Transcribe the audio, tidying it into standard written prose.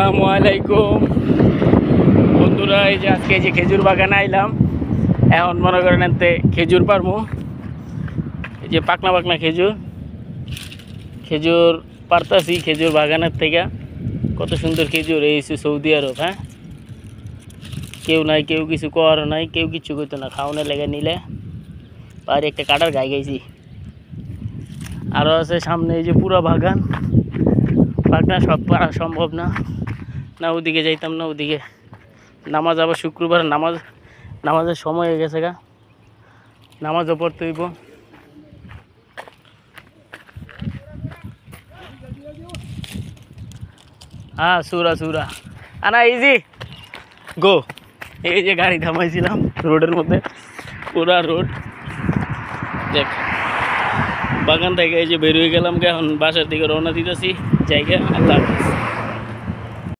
আসসালামু আলাইকুম বন্ধুরা, এই যে আজকে এই যে খেজুর বাগানে আইলাম। এখন মনে করেন এতে খেজুর পারমু। এই যে পাকনা পাকনা খেজুর খেজুর পারতাছি খেজুর বাগানের থেকে। কত সুন্দর খেজুর! এই সৌদি আরব। হ্যাঁ, কেউ নাই, কেউ কিছু করার নাই, কেউ কিছু করতো না, খাওয়ানোর লেগে নিলে আর একটা কাটার গায়ে গেছি। আরও আছে সামনে এই যে পুরো বাগান। পাকনা সব পারা সম্ভব না, না ওদিকে যাইতাম না। ওদিকে নামাজ, আবার শুক্রবার নামাজের সময় হয়ে গেছে গা, নামাজও পড়তে হইব। হ্যাঁ, সুরা সুরা আনা ইজি গো। এই যে গাড়ি থামাইছিলাম রোডের মধ্যে, পুরা রোড দেখ। বাগান থেকে এই যে বের হয়ে গেলাম, এখন বাসার দিকে রওনা দিতেছি জায়গা। আল্লাহ।